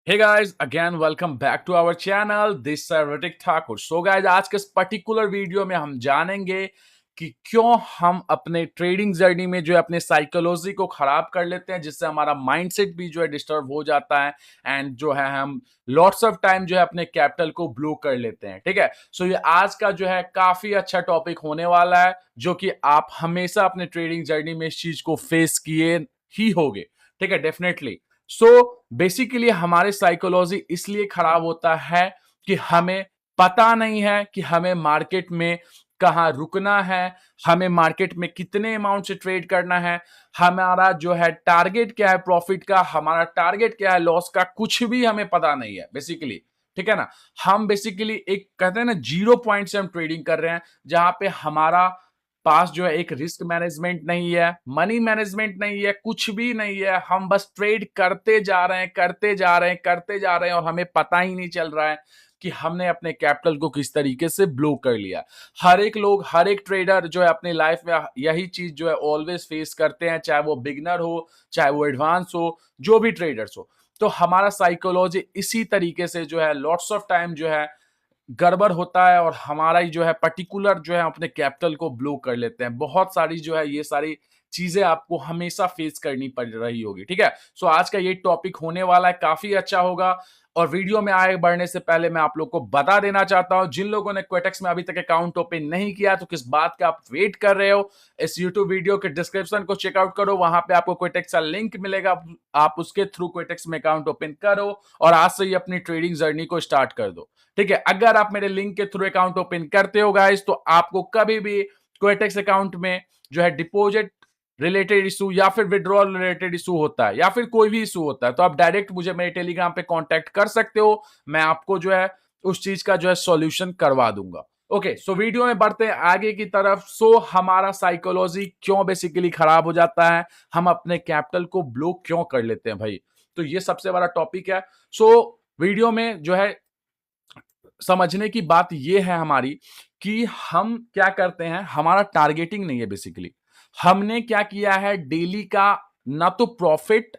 Hey guys, again welcome back to our channel. This is Ritik Thakur. So guys, आज के इस particular video में हम जानेंगे कि क्यों हम अपने ट्रेडिंग जर्नी में जो है अपने साइकोलॉजी को खराब कर लेते हैं, जिससे हमारा माइंडसेट भी जो है डिस्टर्ब हो जाता है एंड जो है हम लॉट्स ऑफ टाइम जो है अपने कैपिटल को ब्लो कर लेते हैं. ठीक है. सो ये आज का जो है काफी अच्छा टॉपिक होने वाला है, जो कि आप हमेशा अपने ट्रेडिंग जर्नी में इस चीज को फेस किए ही होगे. ठीक है, डेफिनेटली. सो बेसिकली हमारे साइकोलॉजी इसलिए खराब होता है कि हमें पता नहीं है कि हमें मार्केट में कहाँ रुकना है, हमें मार्केट में कितने अमाउंट से ट्रेड करना है, हमारा जो है टारगेट क्या है प्रॉफिट का, हमारा टारगेट क्या है लॉस का, कुछ भी हमें पता नहीं है बेसिकली. ठीक है ना. हम बेसिकली एक कहते हैं ना जीरो पॉइंट से हम ट्रेडिंग कर रहे हैं, जहां पे हमारा पास जो है एक रिस्क मैनेजमेंट नहीं है, मनी मैनेजमेंट नहीं है, कुछ भी नहीं है. हम बस ट्रेड करते जा रहे हैं, करते जा रहे हैं, करते जा रहे हैं, और हमें पता ही नहीं चल रहा है कि हमने अपने कैपिटल को किस तरीके से ब्लो कर लिया. हर एक लोग, हर एक ट्रेडर जो है अपनी लाइफ में यही चीज जो है ऑलवेज फेस करते हैं, चाहे वो बिगनर हो, चाहे वो एडवांस हो, जो भी ट्रेडर्स हो. तो हमारा साइकोलॉजी इसी तरीके से जो है लॉट्स ऑफ टाइम जो है गड़बड़ होता है, और हमारा ही जो है पर्टिकुलर जो है अपने कैपिटल को ब्लो कर लेते हैं. बहुत सारी जो है ये सारी चीजें आपको हमेशा फेस करनी पड़ रही होगी. ठीक है. सो आज का ये टॉपिक होने वाला है, काफी अच्छा होगा. और वीडियो में आगे बढ़ने से पहले मैं आप लोग को बता देना चाहता हूं, जिन लोगों ने क्वेटेक्स में अभी तक अकाउंट ओपन नहीं किया तो किस बात का आप वेट कर रहे हो. इस यूट्यूब वीडियो के डिस्क्रिप्शन को चेकआउट करो, वहां पे आपको क्वेटेक्स का लिंक मिलेगा. आप उसके थ्रू क्वेटेक्स में अकाउंट ओपन करो और आज से ही अपनी ट्रेडिंग जर्नी को स्टार्ट कर दो. ठीक है. अगर आप मेरे लिंक के थ्रू अकाउंट ओपन करते हो गाइस, तो आपको कभी भी क्वेटेक्स अकाउंट में जो है डिपॉजिट रिलेटेड इशू या फिर विड्रॉल रिलेटेड इशू होता है, या फिर कोई भी इशू होता है, तो आप डायरेक्ट मुझे मेरे टेलीग्राम पे कांटेक्ट कर सकते हो. मैं आपको जो है उस चीज का जो है सॉल्यूशन करवा दूंगा. ओके. सो वीडियो में बढ़ते हैं आगे की तरफ. सो हमारा साइकोलॉजी क्यों बेसिकली खराब हो जाता है, हम अपने कैपिटल को ब्लो क्यों कर लेते हैं भाई, तो ये सबसे बड़ा टॉपिक है. सो वीडियो में जो है समझने की बात यह है हमारी कि हम क्या करते हैं, हमारा टारगेटिंग नहीं है बेसिकली. हमने क्या किया है, डेली का ना तो प्रॉफिट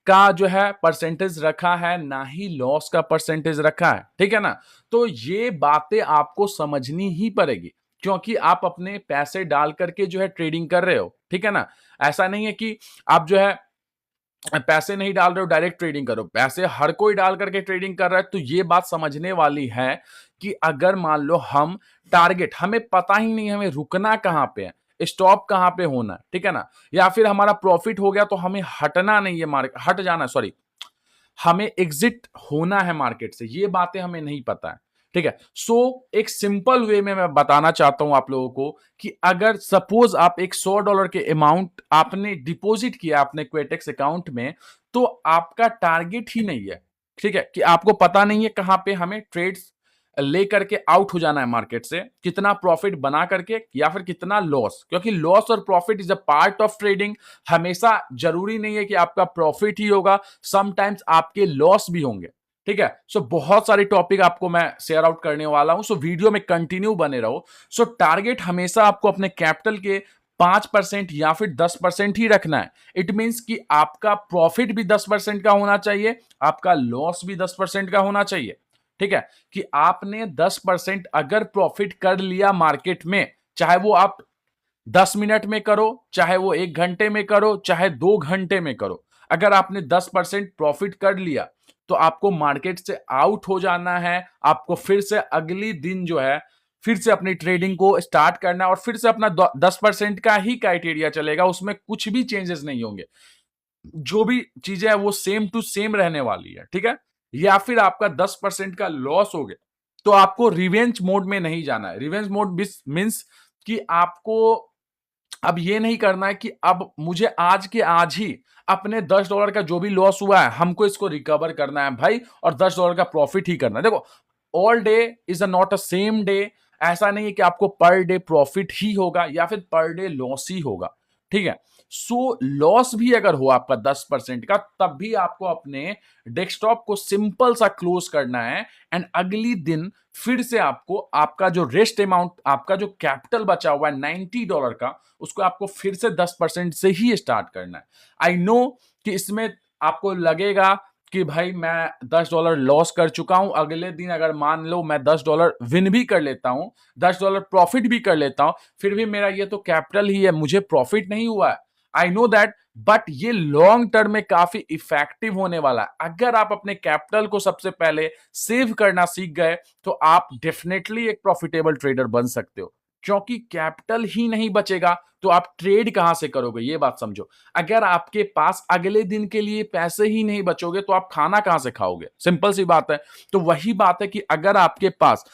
का जो है परसेंटेज रखा है, ना ही लॉस का परसेंटेज रखा है. ठीक है ना. तो ये बातें आपको समझनी ही पड़ेगी, क्योंकि आप अपने पैसे डाल करके जो है ट्रेडिंग कर रहे हो. ठीक है ना. ऐसा नहीं है कि आप जो है पैसे नहीं डाल रहे हो डायरेक्ट ट्रेडिंग करो. पैसे हर कोई डाल करके ट्रेडिंग कर रहा है. तो ये बात समझने वाली है कि अगर मान लो हम टारगेट, हमें पता ही नहीं हमें रुकना कहां पे है, स्टॉप कहां पे होना है. ठीक है ना. या फिर हमारा प्रॉफिट हो गया तो हमें हटना नहीं है, मार्केट हट जाना, सॉरी, हमें एग्जिट होना है मार्केट से, ये बातें हमें नहीं पता है. ठीक है. सो एक सिंपल वे में मैं बताना चाहता हूं आप लोगों को कि अगर सपोज आप एक $100 के अमाउंट आपने डिपॉजिट किया अपने क्वेटेक्स अकाउंट में, तो आपका टारगेट ही नहीं है. ठीक है. कि आपको पता नहीं है कहां पे हमें ट्रेड्स लेकर के आउट हो जाना है मार्केट से, कितना प्रॉफिट बना करके या फिर कितना लॉस, क्योंकि लॉस और profit is a part of trading. हमेशा जरूरी नहीं है कि आपका प्रॉफिट ही होगा, समटाइम्स आपके लॉस भी होंगे. ठीक है. सो बहुत सारे टॉपिक आपको मैं शेयर आउट करने वाला हूं, सो वीडियो में कंटिन्यू बने रहो. सो टारगेट हमेशा आपको अपने कैपिटल के 5% या फिर 10% ही रखना है. इट मींस कि आपका प्रॉफिट भी 10% का होना चाहिए, आपका लॉस भी 10% का होना चाहिए. ठीक है. कि आपने 10% अगर प्रॉफिट कर लिया मार्केट में, चाहे वो आप 10 मिनट में करो, चाहे वो 1 घंटे में करो, चाहे 2 घंटे में करो, अगर आपने 10% प्रॉफिट कर लिया तो आपको मार्केट से आउट हो जाना है. आपको फिर से अगली दिन जो है फिर से अपनी ट्रेडिंग को स्टार्ट करना है, और फिर से अपना 10% का ही क्राइटेरिया चलेगा, उसमें कुछ भी चेंजेस नहीं होंगे. जो भी चीजें है वो सेम टू सेम रहने वाली है. ठीक है. या फिर आपका 10% का लॉस हो गया तो आपको रिवेंज मोड में नहीं जाना है. रिवेंज मोड मीन्स कि आपको अब ये नहीं करना है कि अब मुझे आज के आज ही अपने $10 का जो भी लॉस हुआ है हमको इसको रिकवर करना है भाई, और $10 का प्रॉफिट ही करना है. देखो, all day is not a same day. ऐसा नहीं है कि आपको पर डे प्रॉफिट ही होगा या फिर पर डे लॉस ही होगा. ठीक है. सो लॉस भी अगर हो आपका 10% का, तब भी आपको अपने डेस्कटॉप को सिंपल सा क्लोज करना है, एंड अगली दिन फिर से आपको आपका जो रेस्ट अमाउंट, आपका जो कैपिटल बचा हुआ है $90 का, उसको आपको फिर से 10% से ही स्टार्ट करना है. आई नो कि इसमें आपको लगेगा कि भाई मैं $10 लॉस कर चुका हूं, अगले दिन अगर मान लो मैं $10 विन भी कर लेता हूं, $10 प्रॉफिट भी कर लेता हूं, फिर भी मेरा ये तो कैपिटल ही है, मुझे प्रॉफिट नहीं हुआ है। आई नो दैट, बट ये लॉन्ग टर्म में काफी इफेक्टिव होने वाला है। अगर आप अपने कैपिटल को सबसे पहले सेव करना सीख गए तो आप डेफिनेटली एक प्रॉफिटेबल ट्रेडर बन सकते हो, क्योंकि कैपिटल ही नहीं बचेगा तो आप ट्रेड कहां से करोगे, ये बात समझो। अगर आपके पास अगले दिन के लिए पैसे ही नहीं बचोगे तो आप खाना कहां से खाओगे, सिंपल सी बात है। तो वही बात है कि अगर आपके पास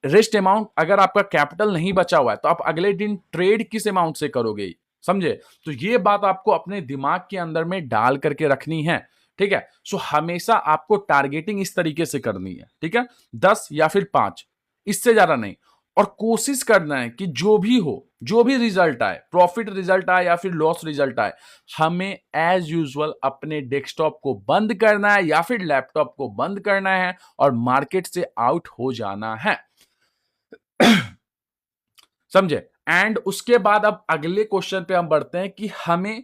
रिस्ट अमाउंट, अगर आपका कैपिटल नहीं बचा हुआ है तो आप अगले दिन ट्रेड किस अमाउंट से करोगे, समझे। तो ये बात आपको अपने दिमाग के अंदर में डाल करके रखनी है, ठीक है। सो हमेशा आपको टारगेटिंग इस तरीके से करनी है, ठीक है, 10 या फिर 5, इससे ज्यादा नहीं। और कोशिश करना है कि जो भी हो, जो भी रिजल्ट आए, प्रॉफिट रिजल्ट आए या फिर लॉस रिजल्ट आए, हमें एज यूजुअल अपने डेस्कटॉप को बंद करना है या फिर लैपटॉप को बंद करना है और मार्केट से आउट हो जाना है। समझे। एंड उसके बाद अब अगले क्वेश्चन पे हम बढ़ते हैं कि हमें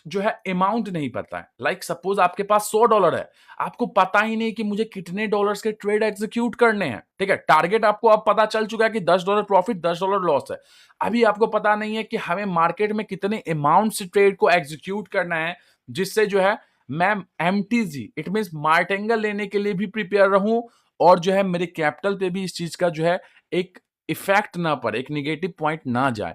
जो है अमाउंट नहीं पता है। लाइक सपोज आपके पास $100 है, आपको पता ही नहीं कि मुझे कितने डॉलर्स के ट्रेड एग्जीक्यूट करने हैं, ठीक है। टारगेट आपको अब पता चल चुका है कि $10 प्रॉफिट, $10 लॉस है। अभी आपको पता नहीं है कि हमें मार्केट में कितने अमाउंट से ट्रेड को एग्जीक्यूट करना है, जिससे जो है मैं MTG इट मीन मार्टेंगल लेने के लिए भी प्रिपेयर रहूं, और जो है मेरे कैपिटल पे भी इस चीज का जो है एक इफेक्ट ना पड़े, एक निगेटिव पॉइंट ना जाए।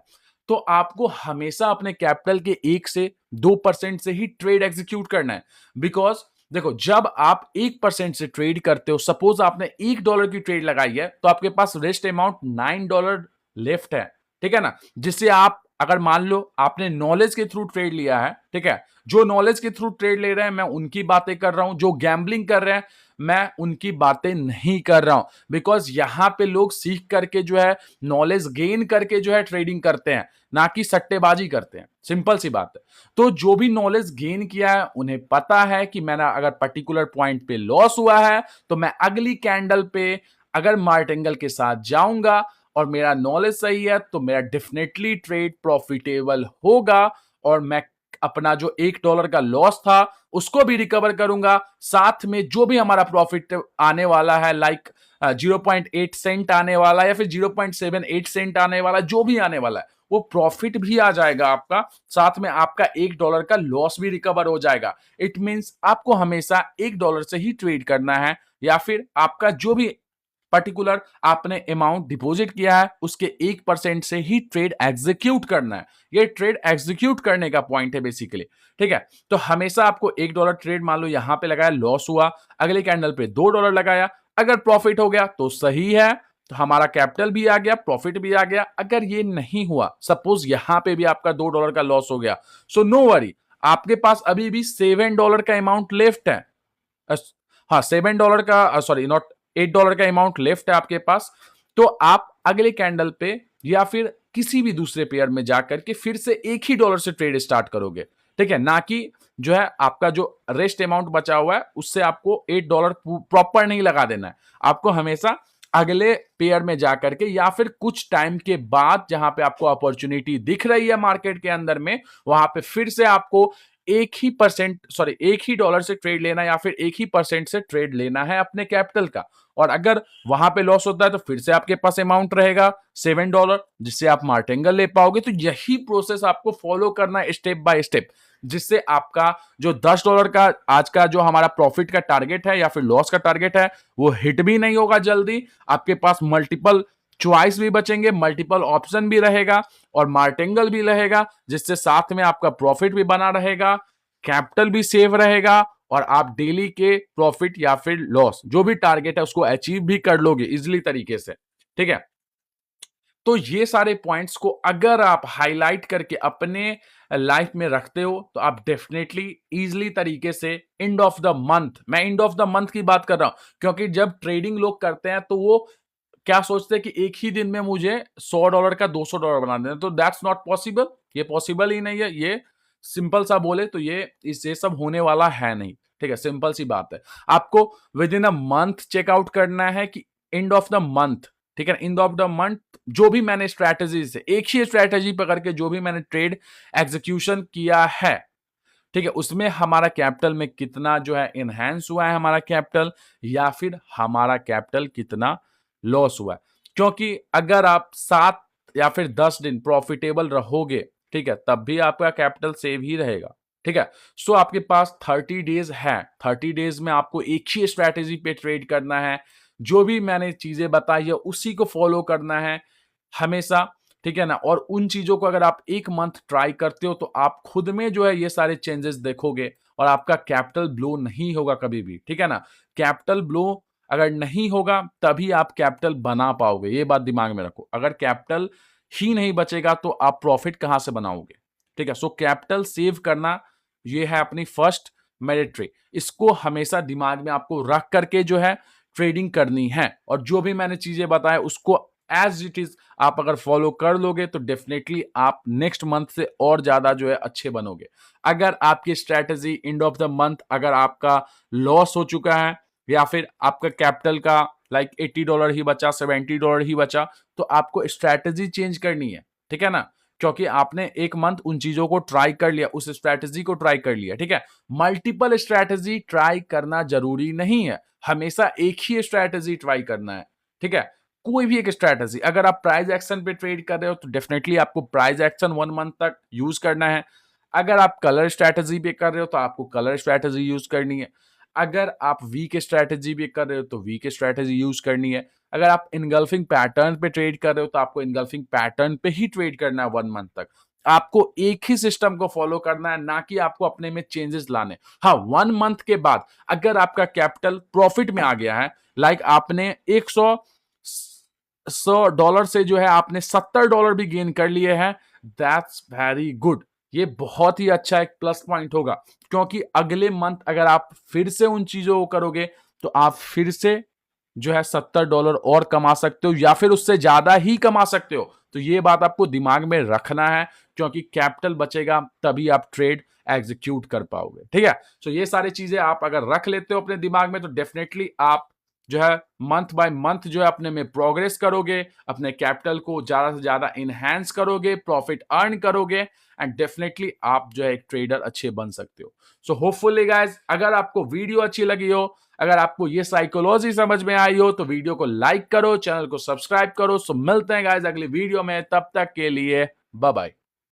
तो आपको हमेशा अपने कैपिटल के 1 से 2% से ही ट्रेड एग्जीक्यूट करना है। बिकॉज देखो, जब आप 1% से ट्रेड करते हो, सपोज आपने $1 की ट्रेड लगाई है, तो आपके पास रेस्ट अमाउंट $9 लेफ्ट है, ठीक है ना। जिससे आप अगर मान लो आपने नॉलेज के थ्रू ट्रेड लिया है, ठीक है, जो नॉलेज के थ्रू ट्रेड ले रहे हैं मैं उनकी बातें कर रहा हूं, जो गैम्बलिंग कर रहे हैं मैं उनकी बातें नहीं कर रहा हूं। बिकॉज यहां पे लोग सीख करके जो है, नॉलेज गेन करके जो है ट्रेडिंग करते हैं, ना कि सट्टेबाजी करते हैं, सिंपल सी बात है। तो जो भी नॉलेज गेन किया है उन्हें पता है कि मैंने अगर पर्टिकुलर पॉइंट पे लॉस हुआ है तो मैं अगली कैंडल पे अगर मार्टेंगल के साथ जाऊंगा और मेरा नॉलेज सही है तो मेरा डेफिनेटली ट्रेड प्रॉफिटेबल होगा, और मैं अपना जो $1 का लॉस था उसको भी रिकवर करूंगा, साथ में जो भी हमारा प्रॉफिट आने वाला है, लाइक 0.8 सेंट आने वाला है या फिर 0.78 सेंट आने वाला है, जो भी आने वाला है वो प्रॉफिट भी आ जाएगा आपका, साथ में आपका $1 का लॉस भी रिकवर हो जाएगा। इट मींस आपको हमेशा $1 से ही ट्रेड करना है, या फिर आपका जो भी पर्टिकुलर आपने अमाउंट डिपॉजिट किया है उसके 1% से ही ट्रेड एग्जीक्यूट करना है। ये ट्रेड एग्जीक्यूट करने का पॉइंट है बेसिकली, ठीक है। तो हमेशा आपको $1 ट्रेड मान लो यहां पे लगाया, लॉस हुआ, अगले कैंडल पे $2 लगाया, अगर प्रॉफिट हो गया तो सही है, तो हमारा कैपिटल भी आ गया, प्रॉफिट भी आ गया। अगर ये नहीं हुआ, सपोज यहां पे भी आपका $2 का लॉस हो गया, सो नो वरी, आपके पास अभी भी $7 का अमाउंट लेफ्ट है। हाँ, $7 का, सॉरी नॉट $8 का अमाउंट लेफ्ट है आपके पास। तो आप अगले कैंडल पे या फिर किसी भी दूसरे पेयर में जाकर के फिर से एक ही डॉलर से ट्रेड स्टार्ट करोगे, ठीक है, ना कि जो है आपका जो रेस्ट अमाउंट बचा हुआ है उससे आपको $8 प्रॉपर नहीं लगा देना है। आपको हमेशा अगले पेयर में जाकर के या फिर कुछ टाइम के बाद जहां पे आपको अपॉर्चुनिटी दिख रही है मार्केट के अंदर में, वहां पे फिर से आपको एक ही डॉलर से ट्रेड लेना या फिर 1% से ट्रेड लेना है अपने कैपिटल का। और अगर वहां पे लॉस होता है तो फिर से आपके पास अमाउंट रहेगा $7, जिससे आप मार्टेंगल ले पाओगे। तो यही प्रोसेस आपको फॉलो करना है स्टेप बाय स्टेप, जिससे आपका जो $10 का आज का जो हमारा प्रॉफिट का टारगेट है या फिर लॉस का टारगेट है वो हिट भी नहीं होगा जल्दी। आपके पास मल्टीपल चॉइस भी बचेंगे, मल्टीपल ऑप्शन भी रहेगा और मार्टेंगल भी रहेगा, जिससे साथ में आपका प्रॉफिट भी बना रहेगा, कैपिटल भी सेव रहेगा, और आप डेली के प्रॉफिट या फिर लॉस जो भी टारगेट है उसको अचीव भी कर लोगे इजिली तरीके से, ठीक है। तो ये सारे पॉइंट्स को अगर आप हाईलाइट करके अपने लाइफ में रखते हो तो आप डेफिनेटली इजिली तरीके से एंड ऑफ द मंथ, मैं एंड ऑफ द मंथ की बात कर रहा हूं, क्योंकि जब ट्रेडिंग लोग करते हैं तो वो क्या सोचते हैं कि एक ही दिन में मुझे $100 का $200 बना देना, तो दैट्स नॉट पॉसिबल, ये पॉसिबल ही नहीं है। ये सिंपल सा बोले तो ये सब होने वाला है नहीं, ठीक है, सिंपल सी बात है। आपको within a month check out करना है कि एंड ऑफ द मंथ, ठीक है, एंड ऑफ द मंथ जो भी मैंने स्ट्रैटेजी से एक ही स्ट्रैटेजी पकड़ के जो भी मैंने ट्रेड एग्जीक्यूशन किया है, ठीक है, उसमें हमारा कैपिटल में कितना जो है इनहेंस हुआ है हमारा कैपिटल, या फिर हमारा कैपिटल कितना लॉस हुआ है। क्योंकि अगर आप 7 या फिर 10 दिन प्रॉफिटेबल रहोगे, ठीक है, तब भी आपका कैपिटल सेव ही रहेगा। ठीक है, सो आपके पास 30 डेज है। 30 डेज में आपको एक ही स्ट्रैटेजी पे ट्रेड करना है। जो भी मैंने चीजें बताई है उसी को फॉलो करना है हमेशा। ठीक है ना, और उन चीजों को अगर आप एक मंथ ट्राई करते हो तो आप खुद में जो है ये सारे चेंजेस देखोगे और आपका कैपिटल ब्लो नहीं होगा कभी भी। ठीक है ना, कैपिटल ब्लो अगर नहीं होगा तभी आप कैपिटल बना पाओगे, ये बात दिमाग में रखो। अगर कैपिटल ही नहीं बचेगा तो आप प्रॉफिट कहां से बनाओगे। ठीक है, सो कैपिटल सेव करना ये है अपनी फर्स्ट मेरिट्री। इसको हमेशा दिमाग में आपको रख करके जो है ट्रेडिंग करनी है, और जो भी मैंने चीजें बताया उसको एज इट इज आप अगर फॉलो कर लोगे तो डेफिनेटली आप नेक्स्ट मंथ से और ज्यादा जो है अच्छे बनोगे। अगर आपकी strategy end of the month अगर आपका लॉस हो चुका है या फिर आपका कैपिटल का लाइक $80 ही बचा, $70 ही बचा, तो आपको स्ट्रेटेजी चेंज करनी है। ठीक है ना, क्योंकि आपने एक मंथ उन चीजों को ट्राई कर लिया, उस स्ट्रेटेजी को ट्राई कर लिया। ठीक है, मल्टीपल स्ट्रेटेजी ट्राई करना जरूरी नहीं है, हमेशा एक ही स्ट्रेटेजी ट्राई करना है। ठीक है, कोई भी एक स्ट्रेटेजी। अगर आप प्राइस एक्शन पे ट्रेड कर रहे हो तो डेफिनेटली आपको प्राइस एक्शन 1 मंथ तक यूज करना है। अगर आप कलर स्ट्रेटेजी पे कर रहे हो तो आपको कलर स्ट्रेटेजी यूज करनी है। अगर आप वीक स्ट्रेटेजी पे कर रहे हो तो वीक स्ट्रेटेजी यूज करनी है। अगर आप इनगल्फिंग पैटर्न पे ट्रेड कर रहे हो तो आपको इनगल्फिंग पैटर्न पे ही ट्रेड करना है 1 मंथ तक। आपको एक ही सिस्टम को फॉलो करना है, ना कि आपको अपने में चेंजेस लाने। हाँ, 1 मंथ के बाद अगर आपका कैपिटल प्रॉफिट में आ गया है, लाइक आपने $100 से जो है आपने $70 भी गेन कर लिए हैं, दैट्स वेरी गुड। ये बहुत ही अच्छा एक प्लस पॉइंट होगा, क्योंकि अगले मंथ अगर आप फिर से उन चीजों को करोगे तो आप फिर से जो है $70 और कमा सकते हो, या फिर उससे ज्यादा ही कमा सकते हो। तो ये बात आपको दिमाग में रखना है, क्योंकि कैपिटल बचेगा तभी आप ट्रेड एग्जीक्यूट कर पाओगे। ठीक है, तो ये सारी चीजें आप अगर रख लेते हो अपने दिमाग में तो डेफिनेटली आप जो है मंथ बाय मंथ जो है अपने में प्रोग्रेस करोगे, अपने कैपिटल को ज्यादा से ज्यादा इनहेंस करोगे, प्रॉफिट अर्न करोगे, एंड डेफिनेटली आप जो है एक ट्रेडर अच्छे बन सकते हो। सो होपफुली गाइज, अगर आपको वीडियो अच्छी लगी हो, अगर आपको ये साइकोलॉजी समझ में आई हो तो वीडियो को लाइक करो, चैनल को सब्सक्राइब करो। सो मिलते हैं गाइज अगली वीडियो में, तब तक के लिए बाय बाय।